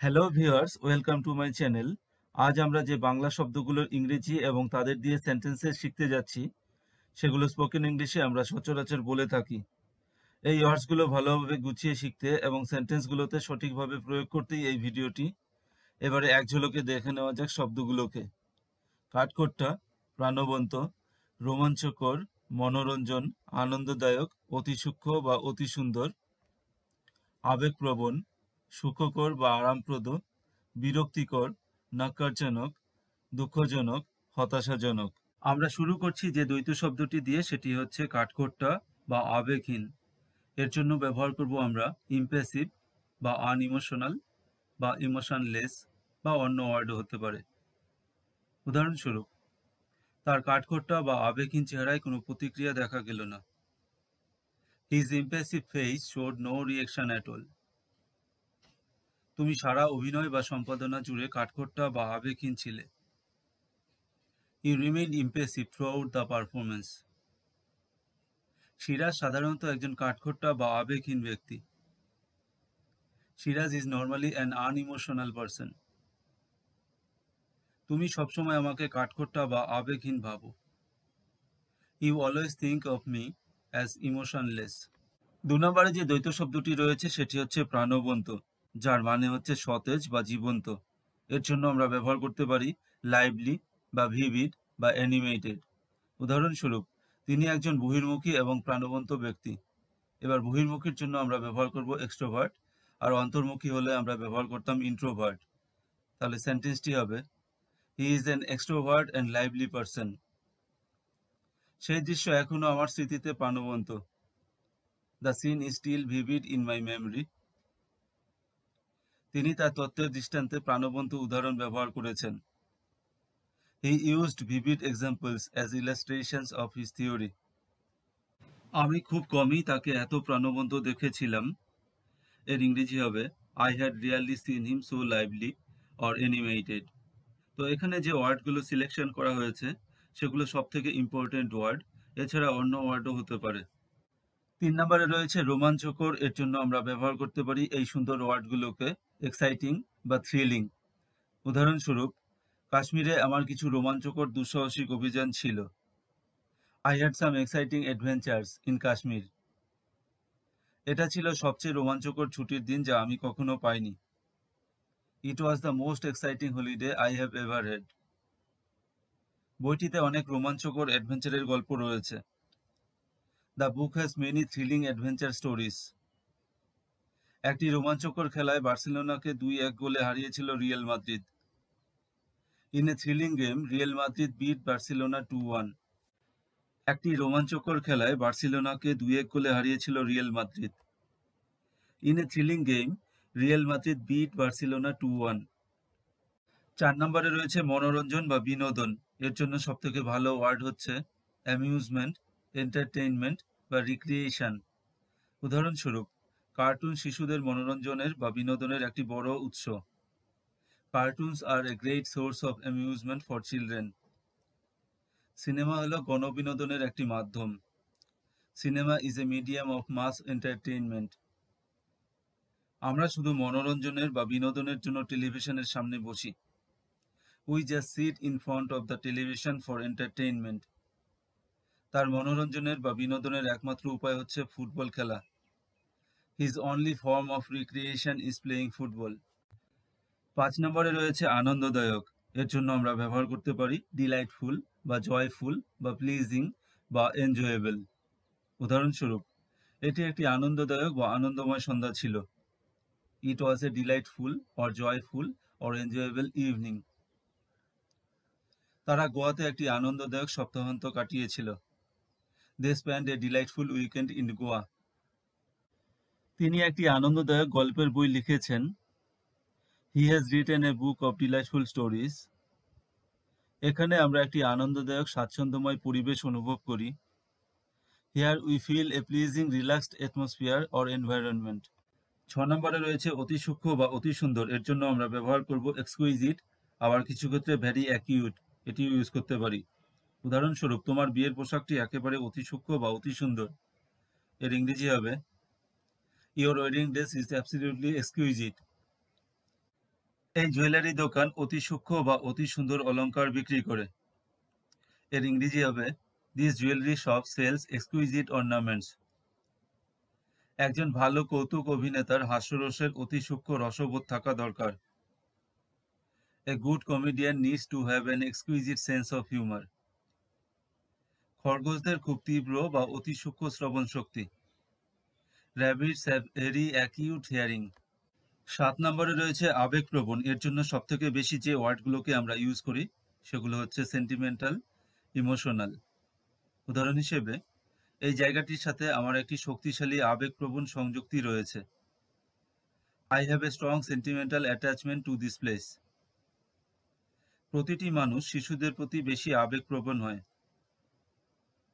Hello viewers, welcome to my channel. আজ আমরা যে বাংলা শব্দগুলোর ইংরেজি এবং তাদের দিয়ে সেন্টেন্সেস শিখতে যাচ্ছি, সেগুলো স্পোকেন ইংলিশে আমরা সচরাচর বলে থাকি। এই ওয়ার্ডসগুলো ভালোভাবে গুছিয়ে শিখতে এবং সেন্টেন্সগুলোতে সঠিকভাবে প্রয়োগ করতেই এই ভিডিওটি। এবারে এক ঝলকে দেখে নেওয়া যাক শব্দগুলোকে। কাঠখোট্টা, প্রাণবন্ত, রোমাঞ্চকর, মনোরঞ্জন, আনন্দদায়ক, অতি সূক্ষ্ম বা অতি সুন্দর, আবেগপ্রবণ, সুখকর বা আরামপ্রদ, বিরক্তিকর, ন্যক্কারজনক, দুঃখজনক, হতাশাজনক। আমরা শুরু করছি যে দ্বৈত শব্দটি দিয়ে, সেটি হচ্ছে কাঠখোট্টা বা আবেগহীন। এর জন্য ব্যবহার করব আমরা ইমপ্যাসিভ বা আনইমোশনাল বা ইমোশনলেস বা অন্য ওয়ার্ডও হতে পারে। উদাহরণস্বরূপ, তার কাঠখোট্টা বা আবেগহীন চেহারায় কোনো প্রতিক্রিয়া দেখা গেল না। His impassive face showed no reaction at all. তুমি সারা অভিনয় বা সম্পাদনা জুড়ে কাঠখোট্টা বা আবেগহীন ছিলে। You remained impassive throughout the performance. Siraj সাধারণত একজন কাঠখোট্টা বা আবেগহীন ব্যক্তি। Siraj is normally an unemotional person. তুমি সবসময় আমাকে কাঠখোট্টা বা আবেগহীন ভাবো। You always think of me as emotionless. 2 নম্বরে যে দ্বৈত শব্দটি রয়েছে সেটি হচ্ছে প্রাণবন্ত, যার মানে হচ্ছে সতেজ বা জীবন্ত। এর জন্য আমরা ব্যবহার করতে পারি লাইভলি বা ভিভিড বা অ্যানিমেটেড। উদাহরণস্বরূপ, তিনি একজন বহির্মুখী এবং প্রাণবন্ত ব্যক্তি। এবার বহির্মুখীর জন্য আমরা ব্যবহার করব এক্সট্রোভার্ট, আর অন্তর্মুখী হলে আমরা ব্যবহার করতাম ইন্ট্রোভার্ট। তাহলে সেন্টেন্সটি হবে, he is an extrovert and lively person. সেই দৃশ্য এখনো আমার স্মৃতিতে প্রাণবন্ত। The scene is still vivid in my memory. তিনি তার তত্ত্বের দৃষ্টান্তে প্রাণবন্ত উদাহরণ ব্যবহার করেছেন। He used vivid examples as illustrations of his theory. আমি খুব কমই তাকে এত প্রাণবন্ত দেখেছিলাম। এর ইংরেজি হবে, I had really seen him so lively or animated. তো এখানে যে ওয়ার্ডগুলো সিলেকশন করা হয়েছে সেগুলো সব থেকে ইম্পর্টেন্ট ওয়ার্ড, এছাড়া অন্য ওয়ার্ডও হতে পারে। 3 নম্বরে রয়েছে রোমাঞ্চকর। এর জন্য আমরা ব্যবহার করতে পারি এই সুন্দর ওয়ার্ডগুলোকে এক্সাইটিং বা থ্রিলিং। উদাহরণস্বরূপ, কাশ্মীরে আমার কিছু রোমাঞ্চকর দুঃসাহসিক অভিযান ছিল। I had some exciting adventures in Kashmir. এটা ছিল সবচেয়ে রোমাঞ্চকর ছুটির দিন যা আমি কখনো পাইনি। It was the most exciting holiday I have ever had. বইটিতে অনেক রোমাঞ্চকর অ্যাডভেঞ্চারের গল্প রয়েছে। The book has many thrilling adventure stories. একটি রোমাঞ্চকর খেলায় বার্সেলোনাকে 2-1 গোলে হারিয়েছিল Real Madrid. In a thrilling game Real Madrid beat Barcelona 2-1। একটি রোমাঞ্চকর খেলায় বার্সেলোনাকে 2-1 গোলে হারিয়েছিল Real Madrid. In a thrilling game Real Madrid beat Barcelona 2-1। 4 নম্বরে রয়েছে মনোরঞ্জন বা বিনোদন। এর জন্য সবথেকে ভালো ওয়ার্ড হচ্ছে অ্যামিউজমেন্ট, এন্টারটেইনমেন্ট বা রিক্রিয়েশন। উদাহরণস্বরূপ, কার্টুন শিশুদের মনোরঞ্জনের বা বিনোদনের একটি বড় উৎস। Cartoons are a great source of amusement for children. Cinema হলো গণবিনোদনের একটি মাধ্যম। Cinema is a medium of mass entertainment. আমরা শুধু মনোরঞ্জনের বা বিনোদনের জন্য টেলিভিশনের সামনে বসি। We just sit in front of the television for entertainment. তার মনোরঞ্জনের বা বিনোদনের একমাত্র উপায় হচ্ছে ফুটবল খেলা। His only form of recreation is playing football. 5 নম্বরে রয়েছে আনন্দদায়ক। এর জন্য আমরা ব্যবহার করতে পারি ডিলাইটফুল বা জয়ফুল বা প্লিজিং বা এনজয়েবল। উদাহরণস্বরূপ, এটি একটি আনন্দদায়ক বা আনন্দময় সন্ধ্যা ছিল। It was a delightful or joyful or enjoyable evening. তারা গোয়াতে একটি আনন্দদায়ক সপ্তাহান্ত কাটিয়েছিল। They spend a delightful weekend in Goa. তিনি একটি আনন্দদায়ক গল্পের বই লিখেছেন। He has written a book of delightful stories. এখানে আমরা একটি আনন্দদায়ক স্বাচ্ছন্দ্যময় পরিবেশ অনুভব করি। Here we feel a pleasing relaxed atmosphere or environment. 6 নম্বরে রয়েছে অতি সূক্ষ্ম বা অতি সুন্দর। এর জন্য আমরা ব্যবহার করব এক্সকুইজিট, আবার কিছু ক্ষেত্রে ভেরি অ্যাকিউট, এটিও ইউজ করতে পারি। উদাহরণস্বরূপ, তোমার বিয়ের পোশাকটি একেবারে অতি সূক্ষ্ম বা অতি সুন্দর। এর ইংরেজি হবে, your wedding dress is absolutely exquisite. এই জুয়েলারি দোকান অতি সূক্ষ্ম বা অতি সুন্দর অলংকার বিক্রি করে। এর ইংরেজি হবে this jewellery shop sells exquisite ornaments. একজন ভালো কৌতুক অভিনেতার হাস্যরসের অতি সূক্ষ্ম রসবোধ থাকা দরকার। A good comedian needs to have an exquisite sense of humour. খরগোশদের খুব তীব্র বা অতি সূক্ষ্ম শ্রবণ শক্তি। Rabbits have very acute hearing. 7 নম্বরে রয়েছে আবেগপ্রবণ। এর জন্য সবথেকে বেশি যে ওয়ার্ডগুলোকে আমরা ইউজ করি সেগুলো হচ্ছে সেন্টিমেন্টাল, ইমোশনাল। উদাহরণ হিসেবে, এই জায়গাটির সাথে আমার একটি শক্তিশালী আবেগপ্রবণ সংযুক্তি রয়েছে। I have a strong sentimental attachment to this place. প্রতিটি মানুষ শিশুদের প্রতি বেশি আবেগপ্রবণ হয়।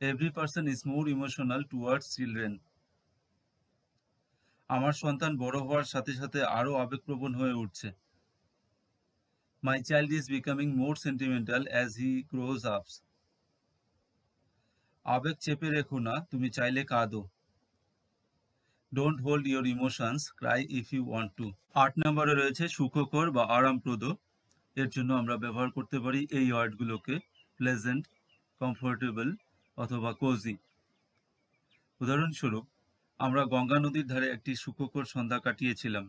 Every person is more emotional towards children. আমার সন্তান বড় হওয়ার সাথে সাথে আরও আবেগপ্রবণ হয়ে উঠছে। My child is becoming more sentimental as he grows up. আবেগ চেপে রেখো না, তুমি চাইলে কাঁদো। Don't hold your emotions, cry if you want to. 8 নম্বরে রয়েছে সুখকর বা আরামপ্রদ। এর জন্য আমরা ব্যবহার করতে পারি এই ওয়ার্ডগুলোকে প্লেজেন্ট, কমফোর্টেবল অথবা কোজি। উদাহরণস্বরূপ, আমরা গঙ্গা নদীর ধারে একটি সুখকর সন্ধ্যা কাটিয়েছিলাম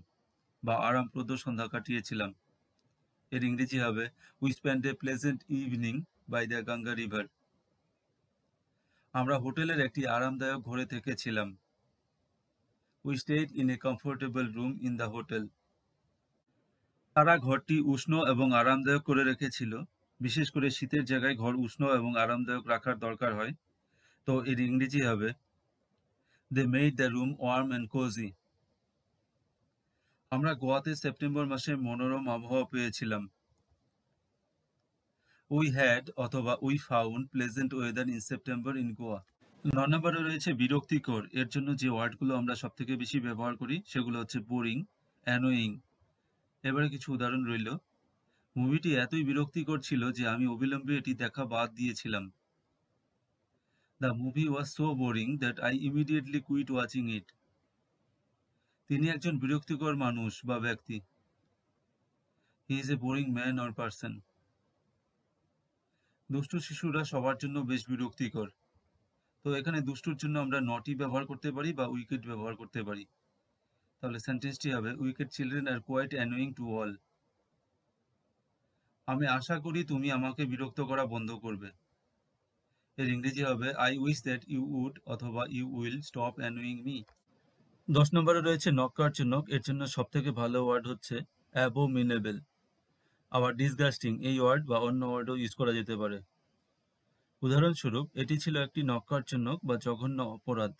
বা আরামপ্রদ সন্ধ্যা কাটিয়েছিলাম। এর ইংরেজি হবে we spend a pleasant evening by the Ganga river. আমরা হোটেলের একটি আরামদায়ক ঘরে থেকেছিলাম। We stayed in a comfortable room in the hotel. তারা ঘরটি উষ্ণ এবং আরামদায়ক করে রেখেছিল। বিশেষ করে শীতের জায়গায় ঘর উষ্ণ এবং আরামদায়ক রাখার দরকার হয়। তো এর ইংরেজি হবে they made the room warm and cosy. আমরা গোয়াতে সেপ্টেম্বর মাসে মনোরম আবহাওয়া পেয়েছিলাম। উই হ্যাড অথবা we found pleasant weather in September in Goa. 9 নম্বরে রয়েছে বিরক্তিকর। এর জন্য যে ওয়ার্ডগুলো আমরা সব থেকে বেশি ব্যবহার করি সেগুলো হচ্ছে বোরিং, অ্যানোয়িং। এবারে কিছু উদাহরণ রইল। মুভিটি এতই বিরক্তিকর ছিল যে আমি অবিলম্বে এটি দেখা বাদ দিয়েছিলাম। The movie was so boring that I immediately quit watching it. তিনি একজন বিরক্তিকর মানুষ বা ব্যক্তি। He is a boring man or person. দুষ্টু শিশুরা সবার জন্য বেশ বিরক্তিকর। তো এখানে দুষ্টুর জন্য আমরা নটি ব্যবহার করতে পারি বা উইকেট ব্যবহার করতে পারি। তাহলে সেন্টেন্সটি হবে wicked children are quite annoying to all. আমি আশা করি তুমি আমাকে বিরক্ত করা বন্ধ করবে। এর ইংরেজি হবে I wish that you would অথবা you will stop annoying me. 10 নম্বরে রয়েছে নক্কারজনক। এর জন্য সব থেকে ভালো ওয়ার্ড হচ্ছে অ্যাবোমিনেবল। আবার ডিসগাস্টিং এই ওয়ার্ড বা অন্য ওয়ার্ডও ইউজ করা যেতে পারে। উদাহরণস্বরূপ, এটি ছিল একটি নক্কারজনক বা জঘন্য অপরাধ।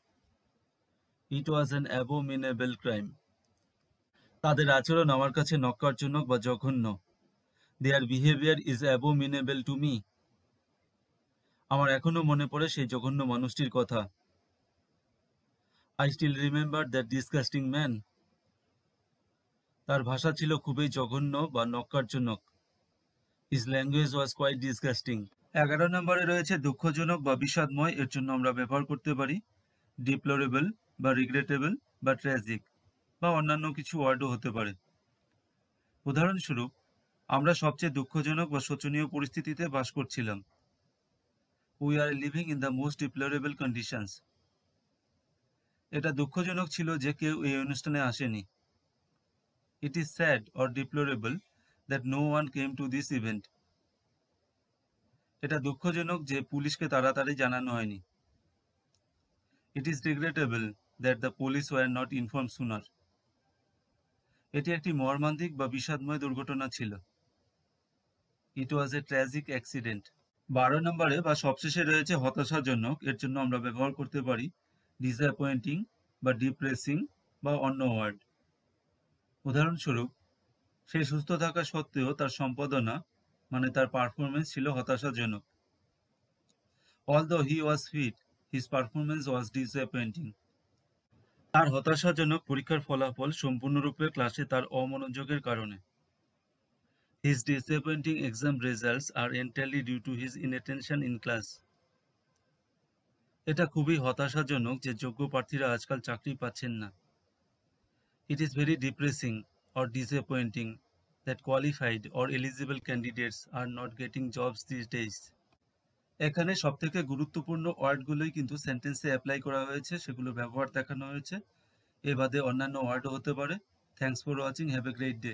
It was an abominable crime. তাদের আচরণ আমার কাছে নক্কারজনক বা জঘন্য। Their behaviour is abominable to me. আমার এখনো মনে পড়ে সেই জঘন্য মানুষটির কথা। I still remember that disgusting man. তার ভাষা ছিল খুবই জঘন্য বা নক্কারজনক। His language was quite disgusting. 11 নম্বরে রয়েছে দুঃখজনক বা বিষাদময়। এর জন্য আমরা ব্যবহার করতে পারি ডিপ্লোরেবল বা রিগ্রেটেবল বা ট্র্যাজিক বা অন্যান্য কিছু ওয়ার্ডও হতে পারে। উদাহরণস্বরূপ, আমরা সবচেয়ে দুঃখজনক বা শোচনীয় পরিস্থিতিতে বাস করছিলাম। We are living in the most deplorable conditions. এটা দুঃখজনক ছিল যে কেউ এই অনুষ্ঠানে আসেনি। It is sad or deplorable that no one came to this event. এটা দুঃখজনক যে পুলিশকে তাড়াতাড়ি জানানো হয়নি। It is regrettable that the police were not informed sooner. এটি একটি মর্মান্তিক বা বিষাদময় দুর্ঘটনা ছিল। It was A tragic accident. 12 নম্বরে বা সবশেষে রয়েছে হতাশাজনক। এর জন্য আমরা ব্যবহার করতে পারি ডিসঅ্যাপয়েন্টিং বা ডিপ্রেসিং বা অন্য ওয়ার্ড। উদাহরণস্বরূপ, সে সুস্থ থাকা সত্ত্বেও তার সম্পাদনা মানে তার পারফরমেন্স ছিল হতাশাজনক। Although he was fit, his performance was disappointing. তার হতাশাজনক পরীক্ষার ফলাফল সম্পূর্ণরূপে ক্লাসে তার অমনোযোগের কারণে। His disappointing exam results are entirely due to his inattention in class. এটা খুবই হতাশাজনক যে যোগ্য প্রার্থীরা আজকাল চাকরি পাচ্ছেন না। It is very depressing or disappointing that qualified or eligible candidates are not getting jobs these days. এখানে সবথেকে গুরুত্বপূর্ণ ওয়ার্ডগুলোই কিন্তু সেন্টেন্সে অ্যাপ্লাই করা হয়েছে, সেগুলোর ব্যবহার দেখানো হয়েছে। এ বাদে অন্যান্য ওয়ার্ডও হতে পারে। Thanks for watching, have a great day.